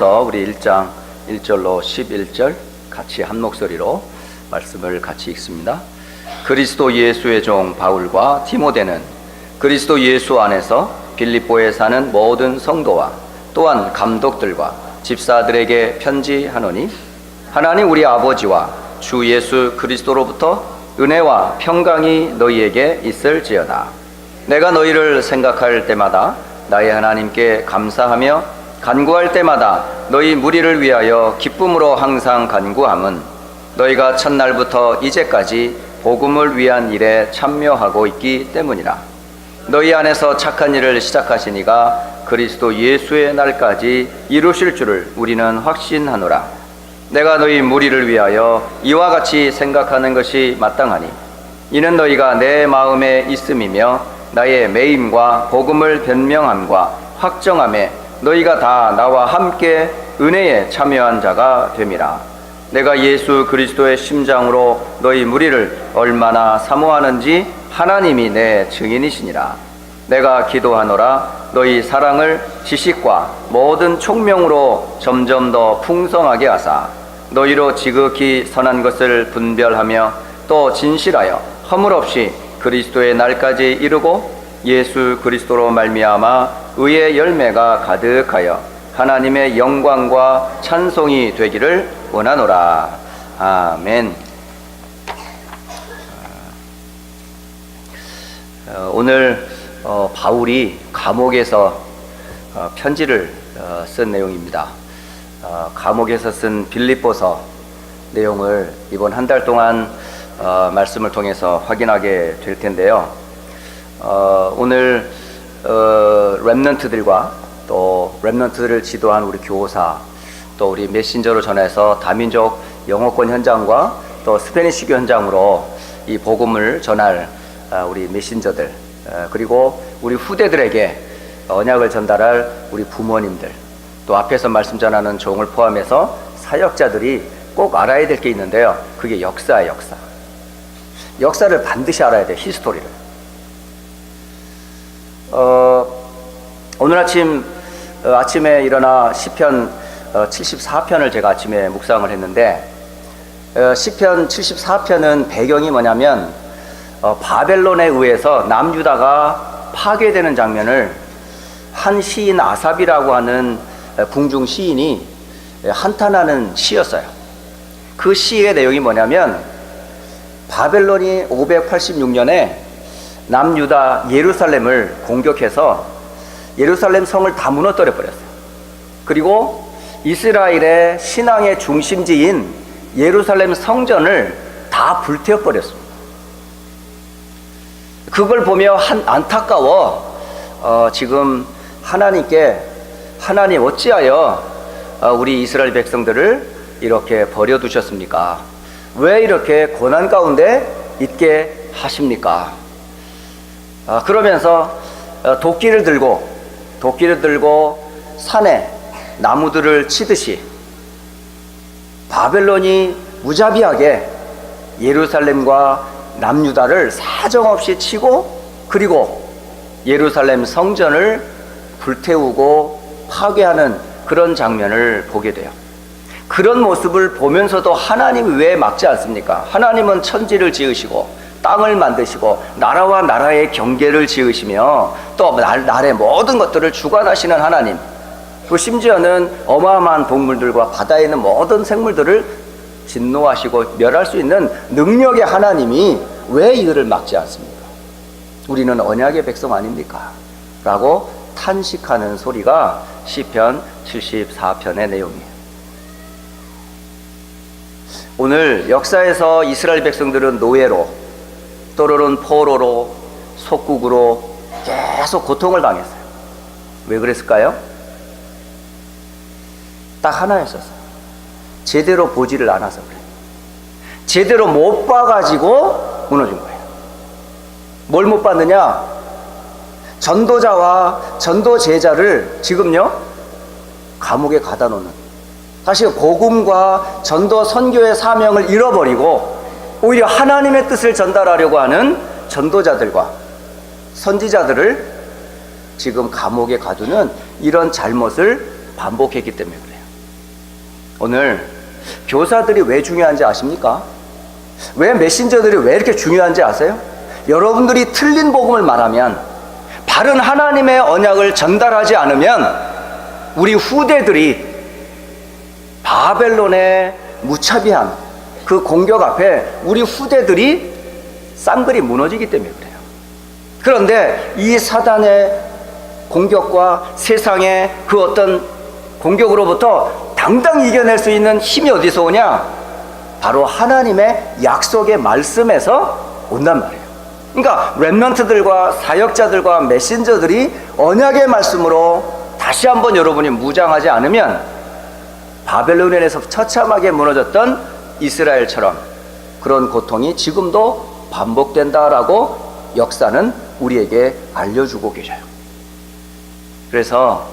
우리 1장 1절로 11절 같이 한 목소리로 말씀을 같이 읽습니다. 그리스도 예수의 종 바울과 디모데는 그리스도 예수 안에서 빌립보에 사는 모든 성도와 또한 감독들과 집사들에게 편지하노니, 하나님 우리 아버지와 주 예수 그리스도로부터 은혜와 평강이 너희에게 있을지어다. 내가 너희를 생각할 때마다 나의 하나님께 감사하며 간구할 때마다 너희 무리를 위하여 기쁨으로 항상 간구함은 너희가 첫날부터 이제까지 복음을 위한 일에 참여하고 있기 때문이라. 너희 안에서 착한 일을 시작하신 이가 그리스도 예수의 날까지 이루실 줄을 우리는 확신하노라. 내가 너희 무리를 위하여 이와 같이 생각하는 것이 마땅하니, 이는 너희가 내 마음에 있음이며 나의 매임과 복음을 변명함과 확정함에 너희가 다 나와 함께 은혜에 참여한 자가 됨이라. 내가 예수 그리스도의 심장으로 너희 무리를 얼마나 사모하는지 하나님이 내 증인이시니라. 내가 기도하노라. 너희 사랑을 지식과 모든 총명으로 점점 더 풍성하게 하사 너희로 지극히 선한 것을 분별하며 또 진실하여 허물 없이 그리스도의 날까지 이루고 예수 그리스도로 말미암아 의의 열매가 가득하여 하나님의 영광과 찬송이 되기를 원하노라. 아멘. 오늘 바울이 감옥에서 편지를 쓴 내용입니다. 감옥에서 쓴 빌립보서 내용을 이번 한 달 동안 말씀을 통해서 확인하게 될 텐데요. 오늘 렘넌트들과 또 렘넌트들을 지도한 우리 교사, 또 우리 메신저로 전해서 다민족 영어권 현장과 또 스페니시교 현장으로 이 복음을 전할 우리 메신저들, 그리고 우리 후대들에게 언약을 전달할 우리 부모님들, 또 앞에서 말씀 전하는 종을 포함해서 사역자들이 꼭 알아야 될 게 있는데요. 그게 역사예요. 역사를 반드시 알아야 돼요. 히스토리를. 오늘 아침에 일어나 시편 74편을 제가 아침에 묵상을 했는데, 시편 74편은 배경이 뭐냐면 바벨론에 의해서 남유다가 파괴되는 장면을 한 시인 아삽이라고 하는 궁중 시인이 한탄하는 시였어요. 그 시의 내용이 뭐냐면, 바벨론이 586년에 남유다 예루살렘을 공격해서 예루살렘 성을 다 무너뜨려 버렸어요. 그리고 이스라엘의 신앙의 중심지인 예루살렘 성전을 다 불태워 버렸습니다. 그걸 보며 안타까워 지금 하나님께, 하나님 어찌하여 우리 이스라엘 백성들을 이렇게 버려두셨습니까? 왜 이렇게 고난 가운데 있게 하십니까? 그러면서 도끼를 들고 산에 나무들을 치듯이 바벨론이 무자비하게 예루살렘과 남유다를 사정없이 치고, 그리고 예루살렘 성전을 불태우고 파괴하는 그런 장면을 보게 돼요. 그런 모습을 보면서도 하나님이 왜 막지 않습니까? 하나님은 천지를 지으시고 땅을 만드시고 나라와 나라의 경계를 지으시며 또 날의 모든 것들을 주관하시는 하나님, 또 심지어는 어마어마한 동물들과 바다에 있는 모든 생물들을 진노하시고 멸할 수 있는 능력의 하나님이 왜 이들을 막지 않습니까? 우리는 언약의 백성 아닙니까? 라고 탄식하는 소리가 시편 74편의 내용이에요. 오늘 역사에서 이스라엘 백성들은 노예로, 또로는 포로로, 속국으로 계속 고통을 당했어요. 왜 그랬을까요? 딱 하나였었어요. 제대로 보지를 않아서 그래요. 제대로 못 봐가지고 무너진 거예요. 뭘 못 봤느냐? 전도자와 전도 제자를 지금요 감옥에 가다 놓는, 사실 복음과 전도 선교의 사명을 잃어버리고 오히려 하나님의 뜻을 전달하려고 하는 전도자들과 선지자들을 지금 감옥에 가두는 이런 잘못을 반복했기 때문에 그래요. 오늘 교사들이 왜 중요한지 아십니까? 왜 메신저들이 왜 이렇게 중요한지 아세요? 여러분들이 틀린 복음을 말하면, 바른 하나님의 언약을 전달하지 않으면 우리 후대들이 바벨론의 무차비한 그 공격 앞에 우리 후대들이 쌍글이 무너지기 때문에 그래요. 그런데 이 사단의 공격과 세상의 그 어떤 공격으로부터 당당히 이겨낼 수 있는 힘이 어디서 오냐? 바로 하나님의 약속의 말씀에서 온단 말이에요. 그러니까 렘넌트들과 사역자들과 메신저들이 언약의 말씀으로 다시 한번 여러분이 무장하지 않으면 바벨론에서 처참하게 무너졌던 이스라엘처럼 그런 고통이 지금도 반복된다라고 역사는 우리에게 알려주고 계셔요. 그래서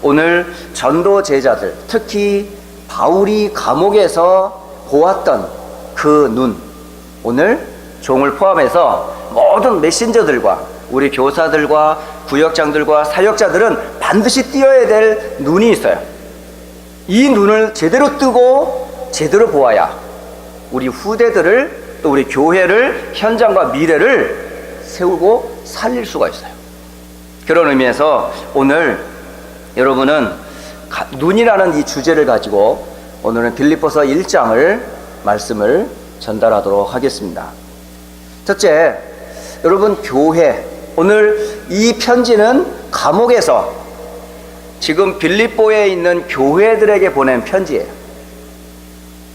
오늘 전도 제자들, 특히 바울이 감옥에서 보았던 그 눈, 오늘 종을 포함해서 모든 메신저들과 우리 교사들과 구역장들과 사역자들은 반드시 띄어야 될 눈이 있어요. 이 눈을 제대로 뜨고 제대로 보아야 우리 후대들을, 또 우리 교회를, 현장과 미래를 세우고 살릴 수가 있어요. 그런 의미에서 오늘 여러분은 눈이라는 이 주제를 가지고 오늘은 빌립보서 1장을 말씀을 전달하도록 하겠습니다. 첫째, 여러분 교회, 오늘 이 편지는 감옥에서 지금 빌립보에 있는 교회들에게 보낸 편지예요.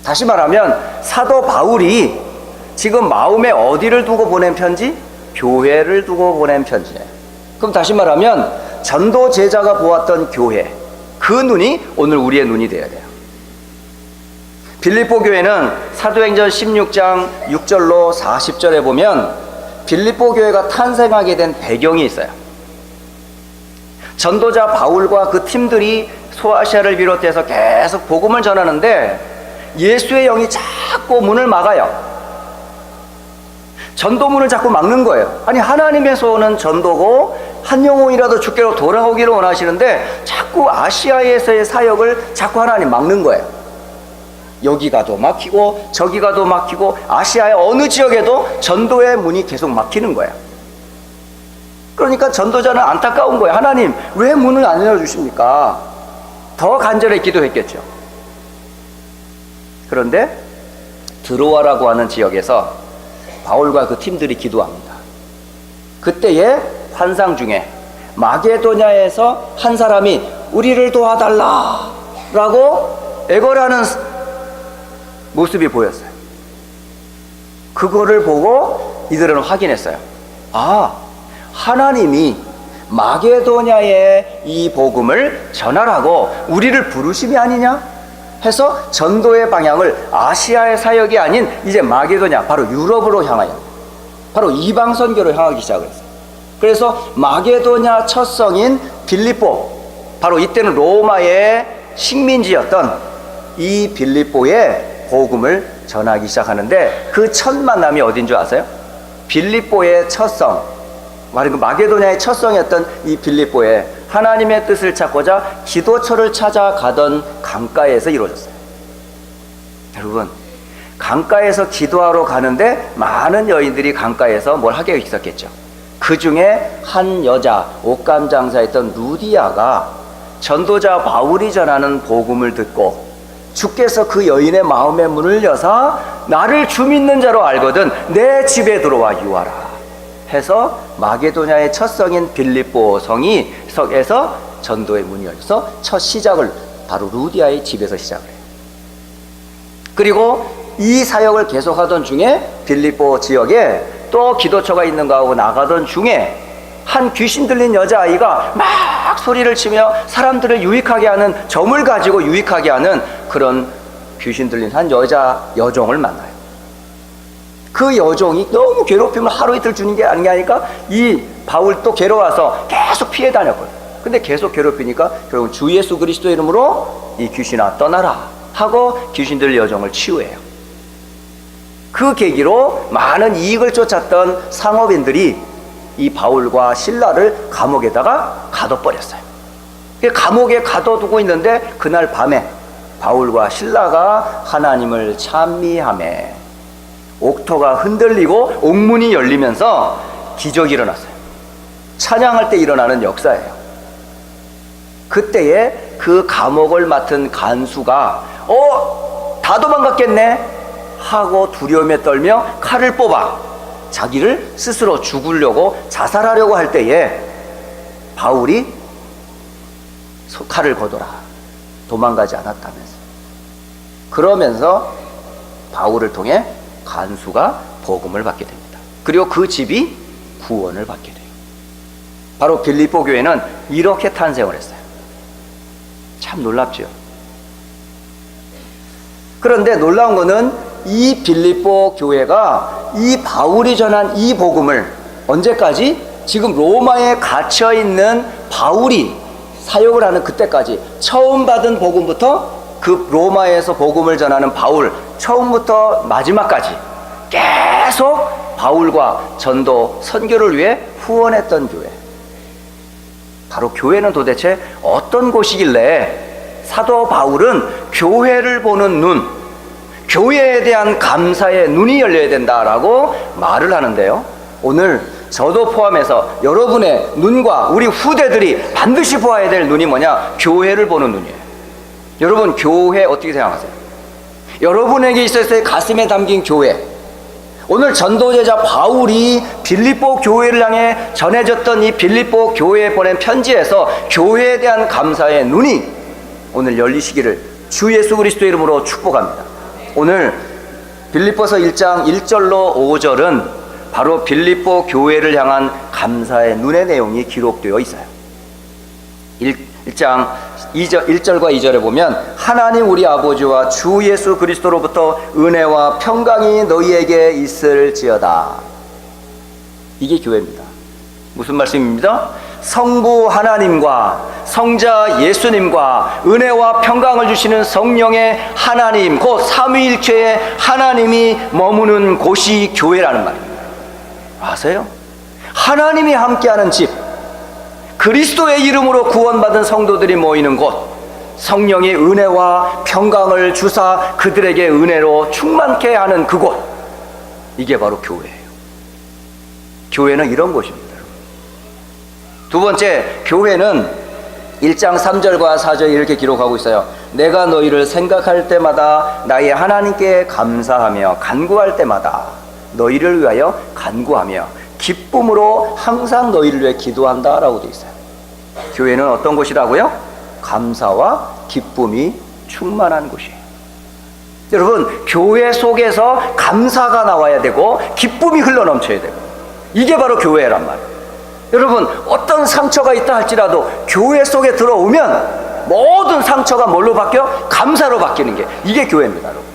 다시 말하면 사도 바울이 지금 마음에 어디를 두고 보낸 편지? 교회를 두고 보낸 편지예요. 그럼 다시 말하면 전도 제자가 보았던 교회, 그 눈이 오늘 우리의 눈이 되어야 돼요. 빌립보 교회는 사도행전 16장 6절로 40절에 보면 빌립보 교회가 탄생하게 된 배경이 있어요. 전도자 바울과 그 팀들이 소아시아를 비롯해서 계속 복음을 전하는데 예수의 영이 자꾸 문을 막아요. 전도문을 자꾸 막는 거예요. 아니, 하나님에서 오는 전도고 한 영혼이라도 주께로 돌아오기를 원하시는데 자꾸 아시아에서의 사역을 자꾸 하나님 막는 거예요. 여기 가도 막히고 저기 가도 막히고 아시아의 어느 지역에도 전도의 문이 계속 막히는 거예요. 그러니까 전도자는 안타까운 거예요. 하나님, 왜 문을 안 열어주십니까? 더 간절히 기도했겠죠. 그런데 드로아라고 하는 지역에서 바울과 그 팀들이 기도합니다. 그때의 환상 중에 마게도냐에서 한 사람이 우리를 도와달라 라고 애걸하는 모습이 보였어요. 그거를 보고 이들은 확인했어요. 아, 하나님이 마게도냐의 이 복음을 전하라고 우리를 부르심이 아니냐 해서 전도의 방향을 아시아의 사역이 아닌 이제 마게도냐, 바로 유럽으로 향하여, 바로 이방 선교로 향하기 시작을 했어요. 그래서 마게도냐 첫 성인 빌립보, 바로 이때는 로마의 식민지였던 이 빌립보에 복음을 전하기 시작하는데, 그 첫 만남이 어딘 줄 아세요? 빌립보의 첫 성, 바로 그 마게도냐의 첫 성이었던 이 빌립보에 하나님의 뜻을 찾고자 기도처를 찾아가던 강가에서 이루어졌어요. 여러분, 강가에서 기도하러 가는데 많은 여인들이 강가에서 뭘 하게 있었겠죠. 그 중에 한 여자, 옷감 장사였던 루디아가 전도자 바울이 전하는 복음을 듣고 주께서 그 여인의 마음의 문을 여사 나를 주 믿는 자로 알거든 내 집에 들어와 유하라 해서 마게도냐의 첫 성인 빌립보 성에서 전도의 문이 열려서 첫 시작을 바로 루디아의 집에서 시작을 해요. 그리고 이 사역을 계속하던 중에 빌립보 지역에 또 기도처가 있는가 하고 나가던 중에 한 귀신 들린 여자아이가 막 소리를 치며 사람들을 유익하게 하는, 점을 가지고 유익하게 하는 그런 귀신 들린 한 여종을 만나요. 그 여종이 너무 괴롭힘을 하루 이틀 주는 게 아니니까 이 바울도 괴로워서 계속 피해 다녔거든요. 근데 계속 괴롭히니까 결국 주 예수 그리스도 이름으로 이 귀신아 떠나라 하고 귀신들 여종을 치유해요. 그 계기로 많은 이익을 쫓았던 상업인들이 이 바울과 실라를 감옥에다가 가둬버렸어요. 감옥에 가둬두고 있는데 그날 밤에 바울과 신라가 하나님을 찬미하매 옥토가 흔들리고 옥문이 열리면서 기적이 일어났어요. 찬양할 때 일어나는 역사예요. 그때에 그 감옥을 맡은 간수가 다 도망갔겠네 하고 두려움에 떨며 칼을 뽑아 자기를 스스로 죽으려고 자살하려고 할 때에 바울이 칼을 거둬라, 도망가지 않았다면서. 그러면서 바울을 통해 간수가 복음을 받게 됩니다. 그리고 그 집이 구원을 받게 돼요. 바로 빌립보 교회는 이렇게 탄생을 했어요. 참 놀랍죠. 그런데 놀라운 것은 이 빌립보 교회가 이 바울이 전한 이 복음을 언제까지? 지금 로마에 갇혀 있는 바울이 사역을 하는 그때까지, 처음 받은 복음부터 그 로마에서 복음을 전하는 바울, 처음부터 마지막까지 계속 바울과 전도, 선교를 위해 후원했던 교회. 바로 교회는 도대체 어떤 곳이길래 사도 바울은 교회를 보는 눈, 교회에 대한 감사의 눈이 열려야 된다라고 말을 하는데요. 오늘 저도 포함해서 여러분의 눈과 우리 후대들이 반드시 보아야 될 눈이 뭐냐? 교회를 보는 눈이에요. 여러분, 교회 어떻게 생각하세요? 여러분에게 있어서의 가슴에 담긴 교회, 오늘 전도제자 바울이 빌립보 교회를 향해 전해졌던 이 빌립보 교회에 보낸 편지에서 교회에 대한 감사의 눈이 오늘 열리시기를 주 예수 그리스도의 이름으로 축복합니다. 오늘 빌립보서 1장 1절로 5절은 바로 빌립보 교회를 향한 감사의 눈의 내용이 기록되어 있어요. 1장 1절과 2절에 보면 하나님 우리 아버지와 주 예수 그리스도로부터 은혜와 평강이 너희에게 있을지어다. 이게 교회입니다. 무슨 말씀입니다? 성부 하나님과 성자 예수님과 은혜와 평강을 주시는 성령의 하나님, 곧 삼위일체의 하나님이 머무는 곳이 교회라는 말입니다. 아세요? 하나님이 함께하는 집, 그리스도의 이름으로 구원받은 성도들이 모이는 곳, 성령의 은혜와 평강을 주사 그들에게 은혜로 충만케 하는 그곳, 이게 바로 교회예요. 교회는 이런 곳입니다. 두 번째, 교회는 1장 3절과 4절에 이렇게 기록하고 있어요. 내가 너희를 생각할 때마다 나의 하나님께 감사하며 간구할 때마다 너희를 위하여 간구하며 기쁨으로 항상 너희를 위해 기도한다 라고 되어 있어요. 교회는 어떤 곳이라고요? 감사와 기쁨이 충만한 곳이에요. 여러분, 교회 속에서 감사가 나와야 되고 기쁨이 흘러넘쳐야 되고, 이게 바로 교회란 말이에요. 여러분, 어떤 상처가 있다 할지라도 교회 속에 들어오면 모든 상처가 뭘로 바뀌어? 감사로 바뀌는 게, 이게 교회입니다. 여러분,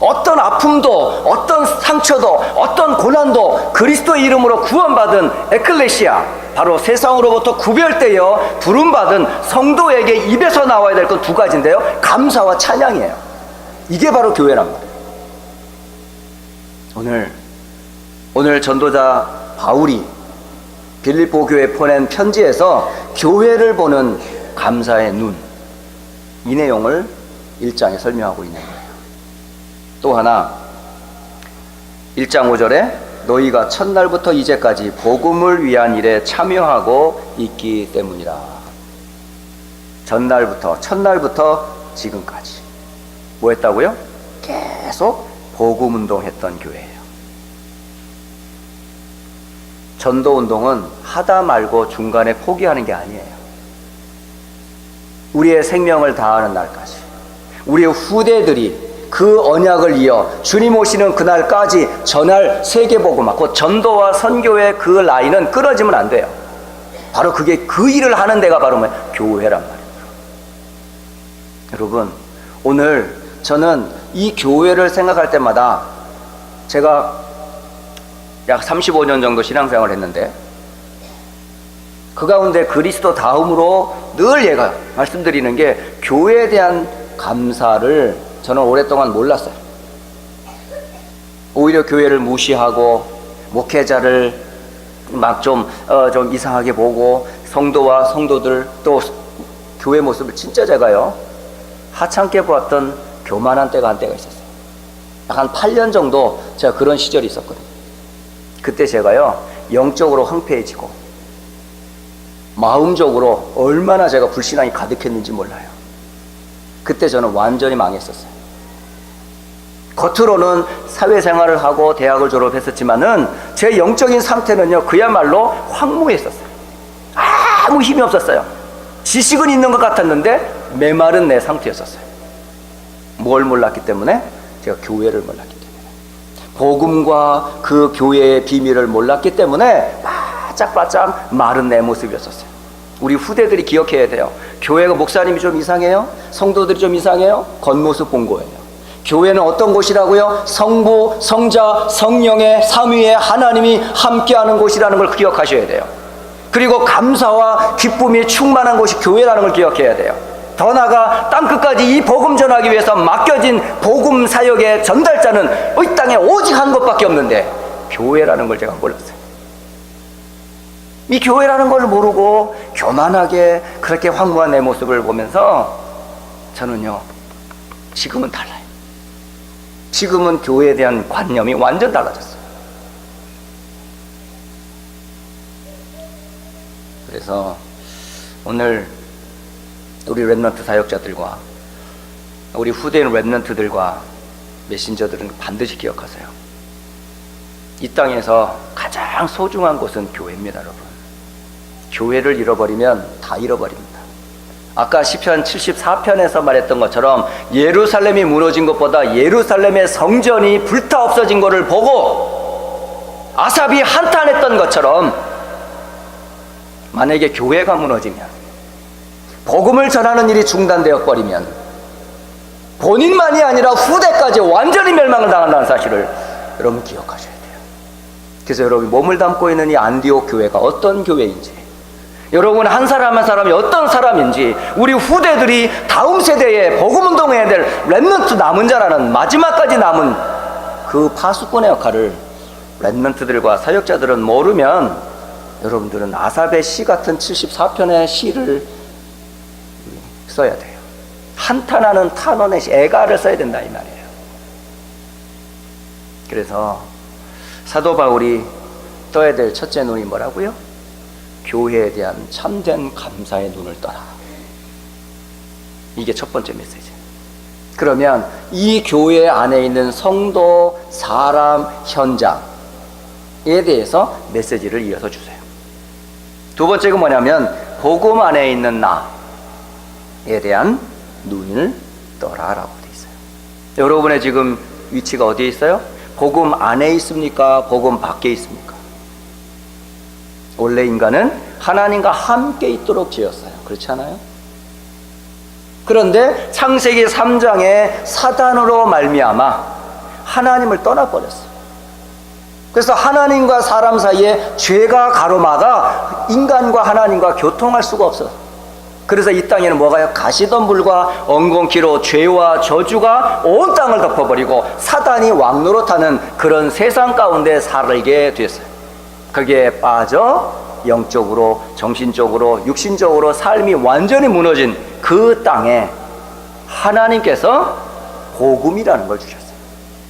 어떤 아픔도, 어떤 상처도, 어떤 고난도 그리스도의 이름으로 구원받은 에클레시아, 바로 세상으로부터 구별되어 부름받은 성도에게 입에서 나와야 될 건 두 가지인데요, 감사와 찬양이에요. 이게 바로 교회란 말이에요. 오늘 전도자 바울이 빌립보 교회에 보낸 편지에서 교회를 보는 감사의 눈, 이 내용을 1장에 설명하고 있는 거예요. 또 하나, 1장 5절에 너희가 첫날부터 이제까지 복음을 위한 일에 참여하고 있기 때문이라. 첫날부터 지금까지 뭐 했다고요? 계속 복음 운동했던 교회예요. 전도 운동은 하다 말고 중간에 포기하는 게 아니에요. 우리의 생명을 다하는 날까지, 우리의 후대들이 그 언약을 이어 주님 오시는 그날까지 전할 세계복음화, 곧 전도와 선교의 그 라인은 끊어지면 안 돼요. 바로 그게, 그 일을 하는 데가 바로 교회란 말이에요. 여러분, 오늘 저는 이 교회를 생각할 때마다, 제가 약 35년 정도 신앙생활을 했는데 그 가운데 그리스도 다음으로 늘 얘가 말씀드리는 게, 교회에 대한 감사를 저는 오랫동안 몰랐어요. 오히려 교회를 무시하고 목회자를 막 좀 이상하게 보고, 성도와 성도들, 또 교회 모습을 진짜 제가요 하찮게 보았던 교만한 때가 한 때가 있었어요. 약 한 8년 정도 제가 그런 시절이 있었거든요. 그때 제가요, 영적으로 황폐해지고 마음적으로 얼마나 제가 불신앙이 가득했는지 몰라요. 그때 저는 완전히 망했었어요. 겉으로는 사회생활을 하고 대학을 졸업했었지만은 제 영적인 상태는요, 그야말로 황무했었어요. 아무 힘이 없었어요. 지식은 있는 것 같았는데 메마른 내 상태였었어요. 뭘 몰랐기 때문에? 제가 교회를 몰랐기 때문에, 복음과 그 교회의 비밀을 몰랐기 때문에 바짝바짝 마른 내 모습이었었어요. 우리 후대들이 기억해야 돼요. 교회가 목사님이 좀 이상해요? 성도들이 좀 이상해요? 겉모습 본 거예요. 교회는 어떤 곳이라고요? 성부, 성자, 성령의 삼위의 하나님이 함께하는 곳이라는 걸 기억하셔야 돼요. 그리고 감사와 기쁨이 충만한 곳이 교회라는 걸 기억해야 돼요. 더 나아가 땅끝까지 이 복음 전하기 위해서 맡겨진 복음 사역의 전달자는 이 땅에 오직 한 것밖에 없는데 교회라는 걸 제가 몰랐어요. 이 교회라는 걸 모르고 교만하게 그렇게 황무한 내 모습을 보면서 저는요, 지금은 달라요. 지금은 교회에 대한 관념이 완전 달라졌어요. 그래서 오늘 우리 렘넌트 사역자들과 우리 후대인 렘넌트들과 메신저들은 반드시 기억하세요. 이 땅에서 가장 소중한 곳은 교회입니다, 여러분. 교회를 잃어버리면 다 잃어버립니다. 아까 시편 74편에서 말했던 것처럼 예루살렘이 무너진 것보다 예루살렘의 성전이 불타 없어진 것을 보고 아삽이 한탄했던 것처럼, 만약에 교회가 무너지면, 복음을 전하는 일이 중단되어 버리면 본인만이 아니라 후대까지 완전히 멸망을 당한다는 사실을 여러분 기억하셔야 돼요. 그래서 여러분이 몸을 담고 있는 이 안디옥 교회가 어떤 교회인지, 여러분 한 사람 한 사람이 어떤 사람인지, 우리 후대들이 다음 세대에 복음운동 해야 될 렘넌트 남은 자라는, 마지막까지 남은 그 파수꾼의 역할을 렘넌트들과 사역자들은 모르면, 여러분들은 아삽의 시 같은 74편의 시를 써야 돼요. 한탄하는 탄원의 시, 애가를 써야 된다 이 말이에요. 그래서 사도 바울이 떠야 될 첫째 눈이 뭐라고요? 교회에 대한 참된 감사의 눈을 떠라. 이게 첫 번째 메시지. 그러면 이 교회 안에 있는 성도, 사람, 현장에 대해서 메시지를 이어서 주세요. 두 번째가 뭐냐면 복음 안에 있는 나에 대한 눈을 떠라라고 되어 있어요. 여러분의 지금 위치가 어디에 있어요? 복음 안에 있습니까? 복음 밖에 있습니까? 원래 인간은 하나님과 함께 있도록 지었어요. 그렇지 않아요? 그런데 창세기 3장에 사단으로 말미암아 하나님을 떠나버렸어요. 그래서 하나님과 사람 사이에 죄가 가로막아 인간과 하나님과 교통할 수가 없어요. 그래서 이 땅에는 뭐가요? 가시덤불과 엉겅퀴로 죄와 저주가 온 땅을 덮어버리고 사단이 왕노릇하는 그런 세상 가운데 살게 됐어요. 거기에 빠져 영적으로, 정신적으로, 육신적으로 삶이 완전히 무너진 그 땅에 하나님께서 복음이라는 걸 주셨어요.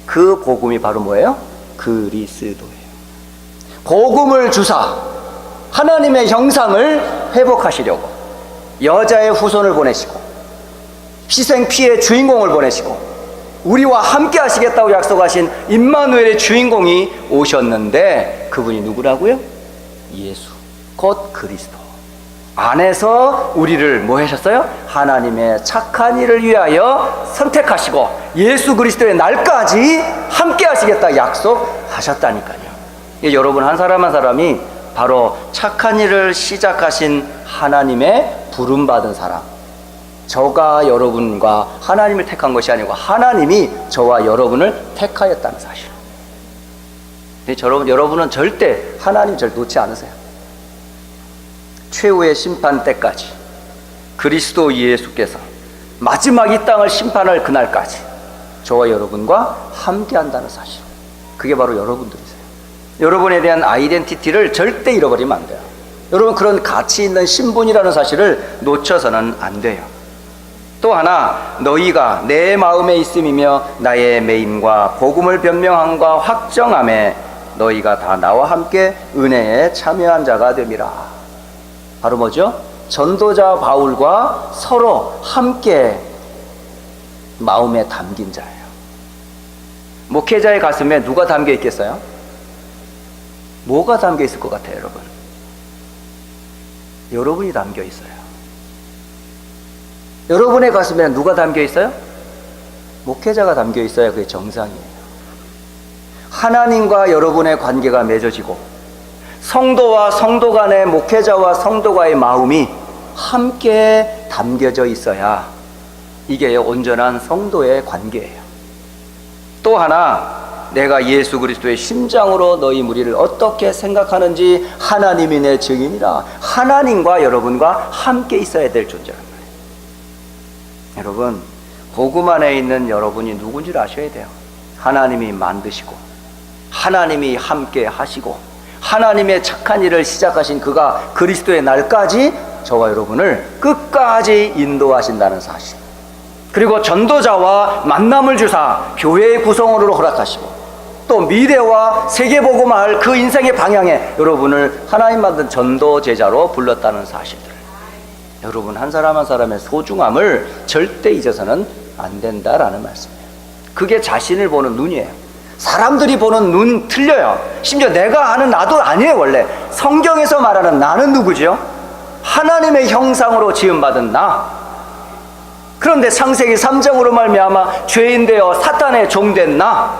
그 복음이 바로 뭐예요? 그리스도예요. 복음을 주사 하나님의 형상을 회복하시려고 여자의 후손을 보내시고 희생 피의 주인공을 보내시고 우리와 함께 하시겠다고 약속하신 임마누엘의 주인공이 오셨는데, 그분이 누구라고요? 예수, 곧 그리스도 안에서 우리를 뭐 하셨어요? 하나님의 착한 일을 위하여 선택하시고 예수 그리스도의 날까지 함께 하시겠다 약속하셨다니까요. 여러분 한 사람 한 사람이 바로 착한 일을 시작하신 하나님의 부름받은 사람, 저가 여러분과 하나님을 택한 것이 아니고 하나님이 저와 여러분을 택하였다는 사실. 여러분은 절대 하나님 절 놓지 않으세요. 최후의 심판 때까지 그리스도 예수께서 마지막 이 땅을 심판할 그날까지 저와 여러분과 함께 한다는 사실, 그게 바로 여러분들이세요. 여러분에 대한 아이덴티티를 절대 잃어버리면 안 돼요. 여러분 그런 가치 있는 신분이라는 사실을 놓쳐서는 안 돼요. 또 하나, 너희가 내 마음에 있음이며 나의 매임과 복음을 변명함과 확정함에 너희가 다 나와 함께 은혜에 참여한 자가 됨이라. 바로 뭐죠? 전도자 바울과 서로 함께 마음에 담긴 자예요. 목회자의 가슴에 누가 담겨 있겠어요? 뭐가 담겨 있을 것 같아요, 여러분? 여러분이 담겨 있어요. 여러분의 가슴에 누가 담겨 있어요? 목회자가 담겨 있어야 그게 정상이에요. 하나님과 여러분의 관계가 맺어지고 성도와 성도 간의, 목회자와 성도가의 마음이 함께 담겨져 있어야 이게 온전한 성도의 관계예요. 또 하나, 내가 예수 그리스도의 심장으로 너희 무리를 어떻게 생각하는지 하나님이 내 증인이라. 하나님과 여러분과 함께 있어야 될 존재란 말이에요. 여러분, 복음 안에 있는 여러분이 누군지를 아셔야 돼요. 하나님이 만드시고 하나님이 함께 하시고 하나님의 착한 일을 시작하신 그가 그리스도의 날까지 저와 여러분을 끝까지 인도하신다는 사실, 그리고 전도자와 만남을 주사 교회의 구성원으로 허락하시고 또 미래와 세계복음화할 그 인생의 방향에 여러분을 하나님 만든 전도 제자로 불렀다는 사실들, 여러분 한 사람 한 사람의 소중함을 절대 잊어서는 안 된다라는 말씀이에요. 그게 자신을 보는 눈이에요. 사람들이 보는 눈 틀려요. 심지어 내가 아는 나도 아니에요. 원래 성경에서 말하는 나는 누구죠? 하나님의 형상으로 지음받은 나. 그런데 창세기 3장으로 말미암아 죄인 되어 사탄의 종된 나,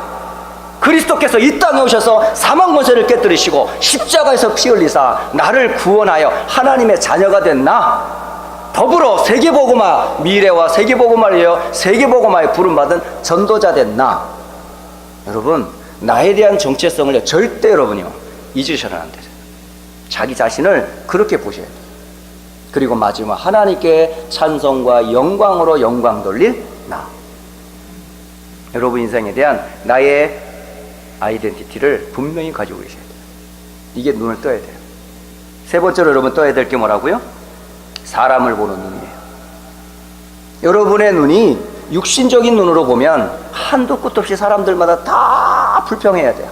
그리스도께서 이 땅에 오셔서 사망 권세를 깨뜨리시고 십자가에서 피 흘리사 나를 구원하여 하나님의 자녀가 된 나, 더불어 세계복음화, 미래와 세계복음화를 위하여 세계복음화에 부름받은 전도자 된 나. 여러분, 나에 대한 정체성을 절대 여러분이요 잊으셔는 안 돼요. 자기 자신을 그렇게 보셔야 돼요. 그리고 마지막, 하나님께 찬송과 영광으로 영광 돌릴 나. 여러분 인생에 대한 나의 아이덴티티를 분명히 가지고 계셔야 돼요. 이게 눈을 떠야 돼요. 세 번째로 여러분 떠야 될 게 뭐라고요? 사람을 보는 눈이에요. 여러분의 눈이 육신적인 눈으로 보면 한도 끝 없이 사람들마다 다 불평해야 돼요.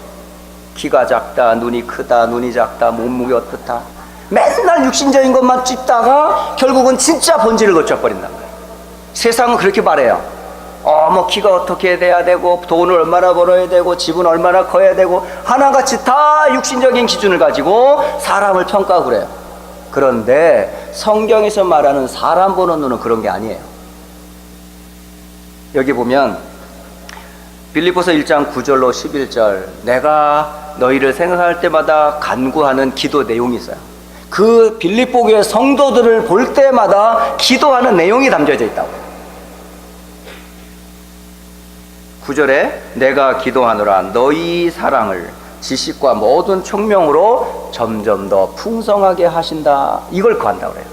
키가 작다, 눈이 크다, 눈이 작다, 몸무게 어떻다. 맨날 육신적인 것만 찍다가 결국은 진짜 본질을 놓쳐버린단 말이에요. 세상은 그렇게 말해요. 뭐 키가 어떻게 돼야 되고, 돈을 얼마나 벌어야 되고, 집은 얼마나 커야 되고, 하나같이 다 육신적인 기준을 가지고 사람을 평가하고 그래요. 그런데 성경에서 말하는 사람 보는 눈은 그런 게 아니에요. 여기 보면 빌립보서 1장 9절로 11절, 내가 너희를 생각할 때마다 간구하는 기도 내용이 있어요. 그 빌립보 교회 성도들을 볼 때마다 기도하는 내용이 담겨져 있다고. 9절에 내가 기도하노라 너희 사랑을 지식과 모든 총명으로 점점 더 풍성하게 하신다. 이걸 구한다고 그래요.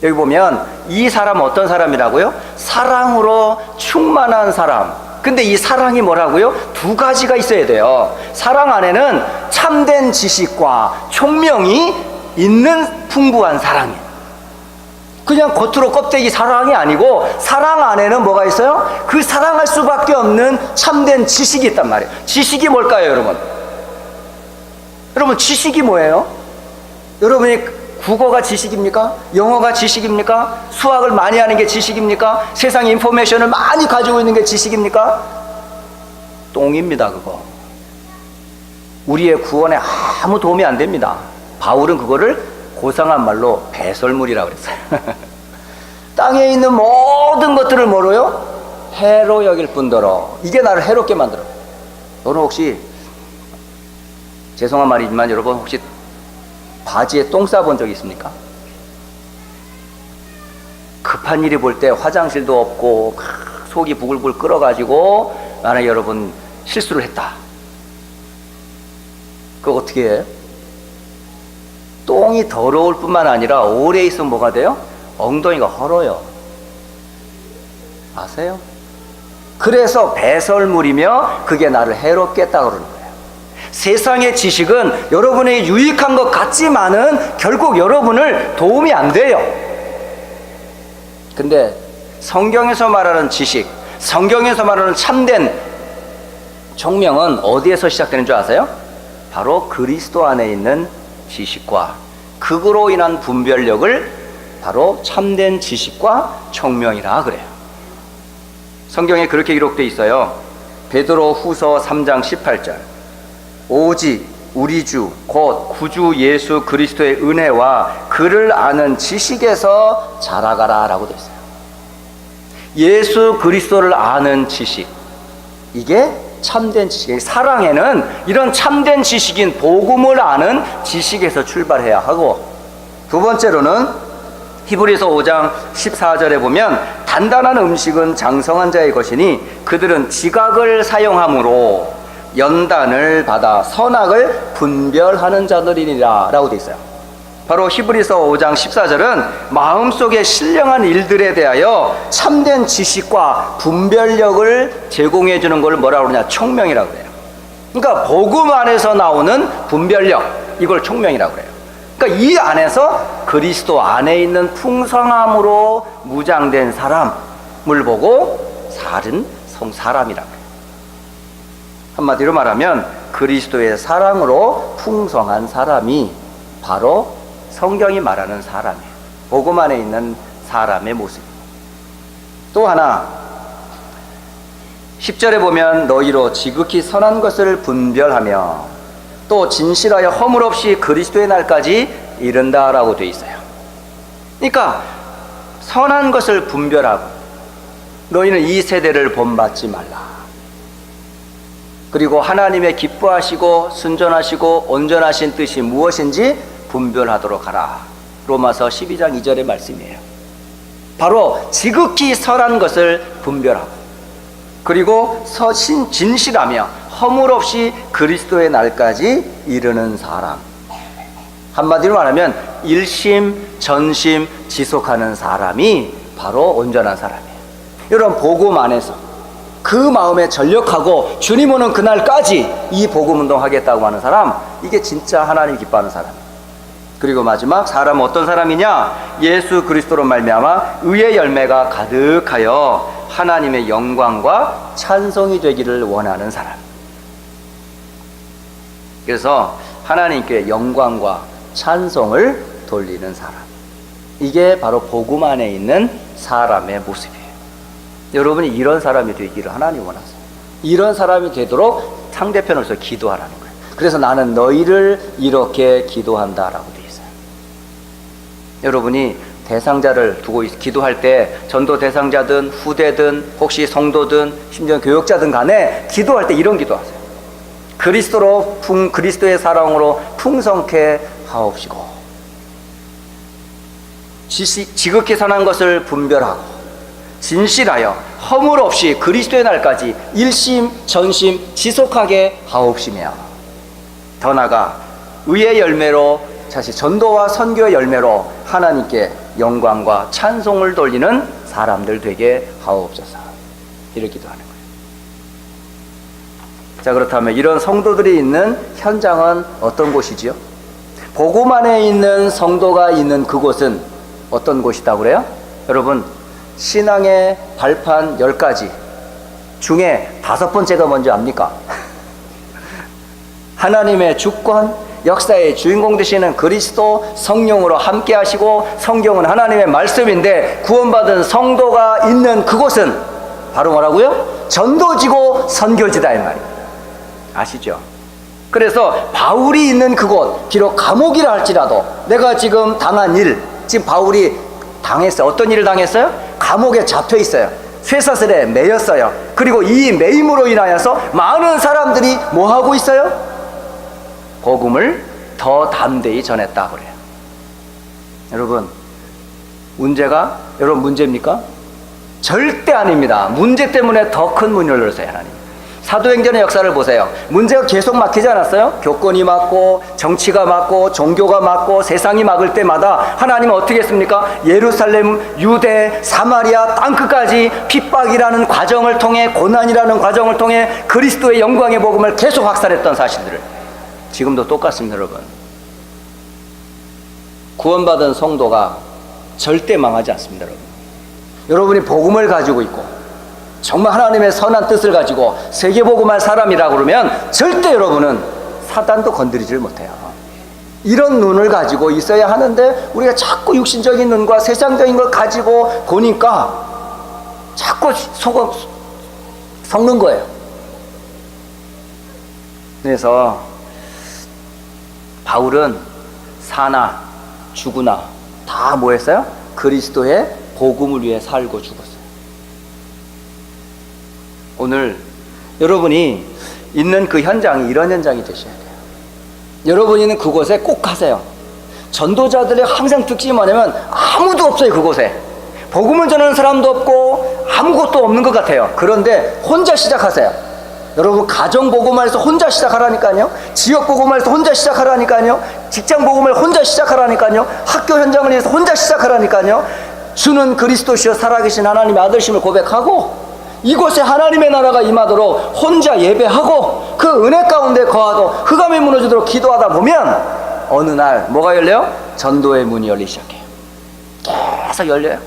여기 보면 이 사람은 어떤 사람이라고요? 사랑으로 충만한 사람. 근데 이 사랑이 뭐라고요? 두 가지가 있어야 돼요. 사랑 안에는 참된 지식과 총명이 있는 풍부한 사랑이에요. 그냥 겉으로 껍데기 사랑이 아니고 사랑 안에는 뭐가 있어요? 그 사랑할 수밖에 없는 참된 지식이 있단 말이에요. 지식이 뭘까요, 여러분? 여러분, 지식이 뭐예요? 여러분이 국어가 지식입니까? 영어가 지식입니까? 수학을 많이 하는 게 지식입니까? 세상 인포메이션을 많이 가지고 있는 게 지식입니까? 똥입니다, 그거. 우리의 구원에 아무 도움이 안 됩니다. 바울은 그거를 고상한 말로 배설물이라고 그랬어요. 땅에 있는 모든 것들을 뭐로요? 해로 여길 뿐더러 이게 나를 해롭게 만들어. 여러분 혹시, 죄송한 말이지만 여러분 혹시 바지에 똥 싸본 적 있습니까? 급한 일이 볼 때 화장실도 없고 속이 부글부글 끓어가지고 만약에 여러분 실수를 했다. 그거 어떻게 해? 똥이 더러울 뿐만 아니라 오래 있으면 뭐가 돼요? 엉덩이가 헐어요. 아세요? 그래서 배설물이며 그게 나를 해롭게 했다고 그러는 거예요. 세상의 지식은 여러분에게 유익한 것 같지만은 결국 여러분을 도움이 안 돼요. 근데 성경에서 말하는 지식, 성경에서 말하는 참된 총명은 어디에서 시작되는 줄 아세요? 바로 그리스도 안에 있는 지식과 그거로 인한 분별력을 바로 참된 지식과 총명이라 그래요. 성경에 그렇게 기록되어 있어요. 베드로 후서 3장 18절. 오직 우리 주 곧 구주 예수 그리스도의 은혜와 그를 아는 지식에서 자라가라 라고 되어 있어요. 예수 그리스도를 아는 지식, 이게 참된 지식. 사랑에는 이런 참된 지식인 복음을 아는 지식에서 출발해야 하고, 두 번째로는 히브리서 5장 14절에 보면 단단한 음식은 장성한 자의 것이니 그들은 지각을 사용함으로 연단을 받아 선악을 분별하는 자들이니라 라고 되어 있어요. 바로 히브리서 5장 14절은 마음속에 신령한 일들에 대하여 참된 지식과 분별력을 제공해 주는 걸 뭐라고 그러냐? 총명이라고 그래요. 그러니까 복음 안에서 나오는 분별력, 이걸 총명이라고 그래요. 그러니까 이 안에서 그리스도 안에 있는 풍성함으로 무장된 사람을 보고 사는 사람이라고 해요. 한마디로 말하면 그리스도의 사랑으로 풍성한 사람이 바로 성경이 말하는 사람이에요. 복음 안에 있는 사람의 모습이에요. 또 하나 10절에 보면 너희로 지극히 선한 것을 분별하며 또 진실하여 허물 없이 그리스도의 날까지 이른다라고 되어 있어요. 그러니까 선한 것을 분별하고, 너희는 이 세대를 본받지 말라. 그리고 하나님의 기뻐하시고 순전하시고 온전하신 뜻이 무엇인지 분별하도록 하라. 로마서 12장 2절의 말씀이에요. 바로 지극히 선한 것을 분별하고, 그리고 진실하며 허물 없이 그리스도의 날까지 이르는 사람. 한마디로 말하면 일심 전심 지속하는 사람이 바로 온전한 사람이에요. 이런 복음 안에서 그 마음에 전력하고 주님 오는 그날까지 이 복음 운동하겠다고 하는 사람, 이게 진짜 하나님 기뻐하는 사람이에요. 그리고 마지막 사람은 어떤 사람이냐? 예수 그리스도로 말미암아 의의 열매가 가득하여 하나님의 영광과 찬송이 되기를 원하는 사람. 그래서 하나님께 영광과 찬송을 돌리는 사람, 이게 바로 복음 안에 있는 사람의 모습이에요. 여러분이 이런 사람이 되기를 하나님 원하세요. 이런 사람이 되도록 상대편으로서 기도하라는 거예요. 그래서 나는 너희를 이렇게 기도한다라고 되어 있어요. 여러분이 대상자를 두고 기도할 때, 전도 대상자든 후대든 혹시 성도든 심지어 교역자든 간에 기도할 때 이런 기도하세요. 그리스도의 사랑으로 풍성케 하옵시고, 지극히 선한 것을 분별하고 진실하여 허물 없이 그리스도의 날까지 일심 전심 지속하게 하옵시며, 더 나아가 의의 열매로, 사실 전도와 선교의 열매로 하나님께 영광과 찬송을 돌리는 사람들 되게 하옵소서. 이렇게 기도하는 거예요. 자, 그렇다면 이런 성도들이 있는 현장은 어떤 곳이지요? 복음 안에 있는 성도가 있는 그곳은 어떤 곳이다 그래요? 여러분, 신앙의 발판 10가지 중에 5번째가 뭔지 압니까? 하나님의 주권, 역사의 주인공 되시는 그리스도, 성령으로 함께 하시고, 성경은 하나님의 말씀인데 구원받은 성도가 있는 그곳은 바로 뭐라고요? 전도지고 선교지다 이 말이에요. 아시죠? 그래서 바울이 있는 그곳, 비록 감옥이라 할지라도 내가 지금 당한 일, 지금 바울이 당했어요. 어떤 일을 당했어요? 감옥에 잡혀 있어요. 쇠사슬에 매였어요. 그리고 이 매임으로 인하여서 많은 사람들이 뭐 하고 있어요? 복음을 더 담대히 전했다 그래요. 여러분, 문제가 여러분 문제입니까? 절대 아닙니다. 문제 때문에 더 큰 문을 열었어요, 하나님. 사도행전의 역사를 보세요. 문제가 계속 막히지 않았어요? 교권이 막고, 정치가 막고, 종교가 막고, 세상이 막을 때마다 하나님은 어떻게 했습니까? 예루살렘, 유대, 사마리아 땅끝까지 핍박이라는 과정을 통해, 고난이라는 과정을 통해 그리스도의 영광의 복음을 계속 확산했던 사실들을 지금도 똑같습니다. 여러분, 구원받은 성도가 절대 망하지 않습니다. 여러분, 여러분이 복음을 가지고 있고 정말 하나님의 선한 뜻을 가지고 세계복음할 사람이라 그러면 절대 여러분은 사단도 건드리질 못해요. 이런 눈을 가지고 있어야 하는데 우리가 자꾸 육신적인 눈과 세상적인 걸 가지고 보니까 자꾸 속는 거예요. 그래서 바울은 사나 죽으나 다 뭐 했어요? 그리스도의 복음을 위해 살고 죽었어요. 오늘 여러분이 있는 그 현장이 이런 현장이 되셔야 돼요. 여러분이 있는 그곳에 꼭 가세요. 전도자들의 항상 특징이 뭐냐면 아무도 없어요. 그곳에 복음을 전하는 사람도 없고 아무것도 없는 것 같아요. 그런데 혼자 시작하세요. 여러분 가정 복음을 해서 혼자 시작하라니까요. 지역 복음을 해서 혼자 시작하라니까요. 직장 복음을 혼자 시작하라니까요. 학교 현장을 위해서 혼자 시작하라니까요. 주는 그리스도시여 살아계신 하나님의 아들심을 고백하고 이곳에 하나님의 나라가 임하도록 혼자 예배하고 그 은혜 가운데 거하도 흑암이 무너지도록 기도하다 보면 어느 날 뭐가 열려요? 전도의 문이 열리기 시작해요. 계속 열려요.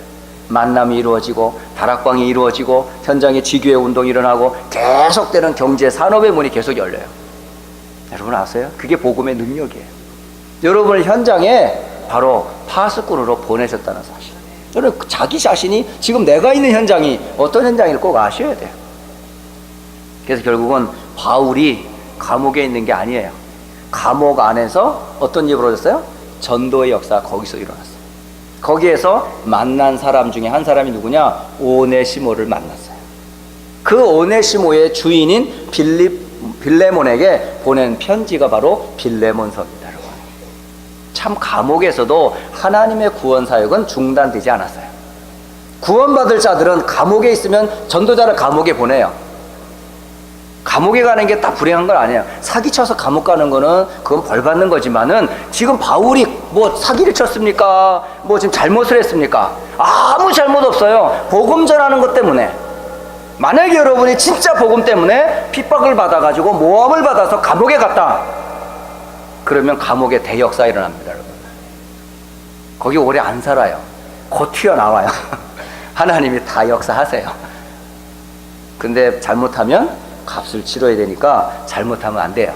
만남이 이루어지고 다락방이 이루어지고 현장에 지교회 운동이 일어나고 계속되는 경제 산업의 문이 계속 열려요. 여러분 아세요? 그게 복음의 능력이에요. 여러분을 현장에 바로 파수꾼으로 보내셨다는 사실. 여러분 자기 자신이 지금 내가 있는 현장이 어떤 현장인지 꼭 아셔야 돼요. 그래서 결국은 바울이 감옥에 있는 게 아니에요. 감옥 안에서 어떤 일이 벌어졌어요? 전도의 역사가 거기서 일어났어요. 거기에서 만난 사람 중에 한 사람이 누구냐? 오네시모를 만났어요. 그 오네시모의 주인인 빌레몬에게 보낸 편지가 바로 빌레몬서입니다. 여러분. 참 감옥에서도 하나님의 구원 사역은 중단되지 않았어요. 구원받을 자들은 감옥에 있으면 전도자를 감옥에 보내요. 감옥에 가는 게 딱 불행한 건 아니에요. 사기쳐서 감옥 가는 거는 그건 벌 받는 거지만은 지금 바울이 뭐 사기를 쳤습니까? 뭐 지금 잘못을 했습니까? 아무 잘못 없어요. 복음 전하는 것 때문에. 만약에 여러분이 진짜 복음 때문에 핍박을 받아가지고 모함을 받아서 감옥에 갔다. 그러면 감옥에 대역사 일어납니다, 여러분. 거기 오래 안 살아요. 곧 튀어나와요. 하나님이 다 역사하세요. 근데 잘못하면 값을 치러야 되니까 잘못하면 안 돼요.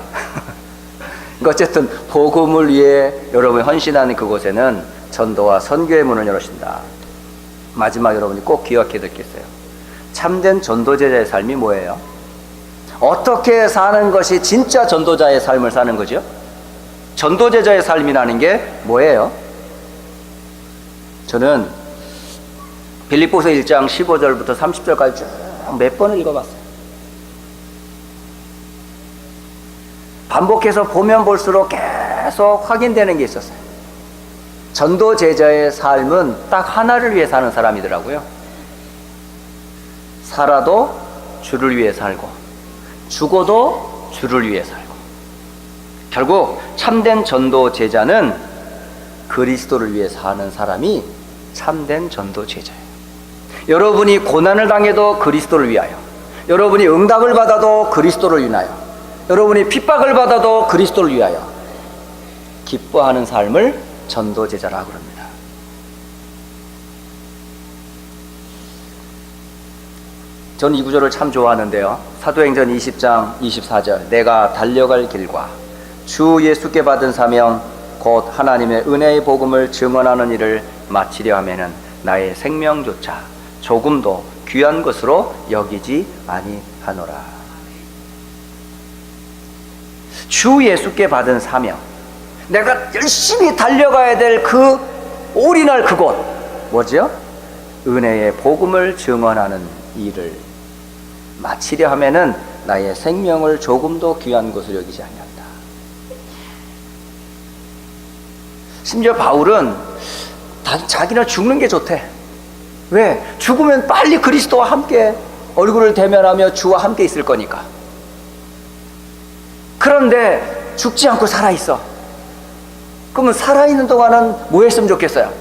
어쨌든 복음을 위해 여러분이 헌신하는 그곳에는 전도와 선교의 문을 열으신다. 마지막 여러분이 꼭 기억해 듣겠어요. 참된 전도제자의 삶이 뭐예요? 어떻게 사는 것이 진짜 전도자의 삶을 사는 거죠? 전도제자의 삶이라는 게 뭐예요? 저는 빌립보서 1장 15절부터 30절까지 쭉 몇 번을 읽어봤어요. 반복해서 보면 볼수록 계속 확인되는 게 있었어요. 전도 제자의 삶은 딱 하나를 위해 사는 사람이더라고요. 살아도 주를 위해 살고 죽어도 주를 위해 살고. 결국 참된 전도 제자는 그리스도를 위해 사는 사람이 참된 전도 제자예요. 여러분이 고난을 당해도 그리스도를 위하여, 여러분이 응답을 받아도 그리스도를 위하여, 여러분이 핍박을 받아도 그리스도를 위하여 기뻐하는 삶을 전도제자라고 합니다. 저는 이 구절을 참 좋아하는데요. 사도행전 20장 24절 내가 달려갈 길과 주 예수께 받은 사명 곧 하나님의 은혜의 복음을 증언하는 일을 마치려 하면은 나의 생명조차 조금도 귀한 것으로 여기지 아니하노라. 주 예수께 받은 사명, 내가 열심히 달려가야 될 그 올인할 그곳 뭐죠? 은혜의 복음을 증언하는 일을 마치려 하면은 나의 생명을 조금도 귀한 것으로 여기지 아니한다. 심지어 바울은 자기는 죽는 게 좋대. 왜? 죽으면 빨리 그리스도와 함께 얼굴을 대면하며 주와 함께 있을 거니까. 그런데 죽지 않고 살아있어. 그러면 살아있는 동안은 뭐 했으면 좋겠어요?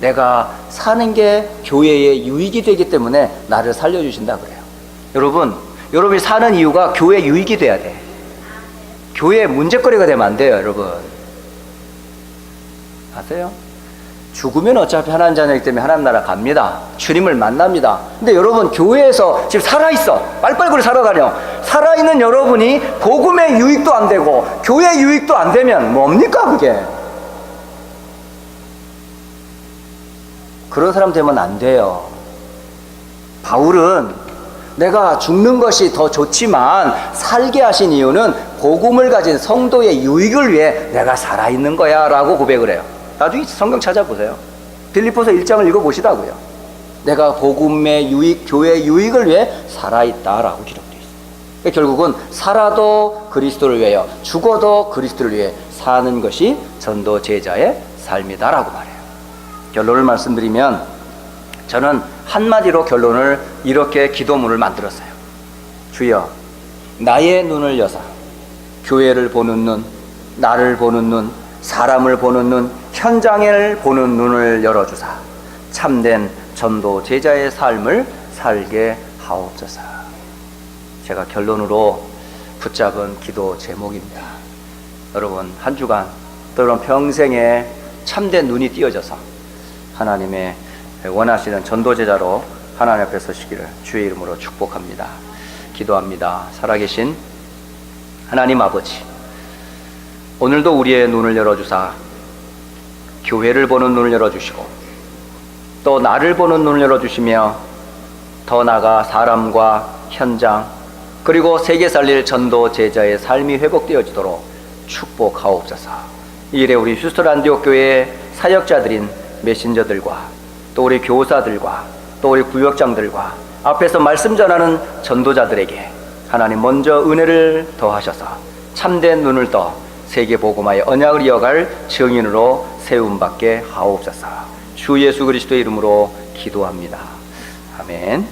내가 사는 게 교회의 유익이 되기 때문에 나를 살려주신다 그래요. 여러분이 사는 이유가 교회 유익이 돼야 돼. 교회의 문제거리가 되면 안 돼요, 여러분. 아세요? 죽으면 어차피 하나님 자녀이기 때문에 하나님 나라 갑니다. 주님을 만납니다. 근데 여러분 교회에서 지금 살아있어. 빨빨거리 살아가려. 살아있는 여러분이 복음의 유익도 안 되고 교회 유익도 안 되면 뭡니까 그게? 그런 사람 되면 안 돼요. 바울은 내가 죽는 것이 더 좋지만 살게 하신 이유는 복음을 가진 성도의 유익을 위해 내가 살아있는 거야 라고 고백을 해요. 나중에 성경 찾아보세요. 빌립보서 1장을 읽어보시라고요. 내가 복음의 유익, 교회의 유익을 위해 살아있다라고 기록되어 있어요. 그러니까 결국은 살아도 그리스도를 위하여 죽어도 그리스도를 위해 사는 것이 전도 제자의 삶이다라고 말해요. 결론을 말씀드리면 저는 한마디로 결론을 이렇게 기도문을 만들었어요. 주여 나의 눈을 여사 교회를 보는 눈, 나를 보는 눈, 사람을 보는 눈, 현장을 보는 눈을 열어주사 참된 전도 제자의 삶을 살게 하옵소서. 제가 결론으로 붙잡은 기도 제목입니다. 여러분 한 주간 또는 평생에 참된 눈이 띄어져서 하나님의 원하시는 전도 제자로 하나님 앞에 서시기를 주의 이름으로 축복합니다. 기도합니다. 살아계신 하나님 아버지, 오늘도 우리의 눈을 열어주사 교회를 보는 눈을 열어주시고 또 나를 보는 눈을 열어주시며 더 나아가 사람과 현장 그리고 세계 살릴 전도 제자의 삶이 회복되어지도록 축복하옵소서. 이 일에 우리 휴스턴 안디옥 교회의 사역자들인 메신저들과 또 우리 교사들과 또 우리 구역장들과 앞에서 말씀 전하는 전도자들에게 하나님 먼저 은혜를 더하셔서 참된 눈을 떠 세계 복음화의 언약을 이어갈 증인으로 세움받게 하옵소서. 주 예수 그리스도의 이름으로 기도합니다. 아멘.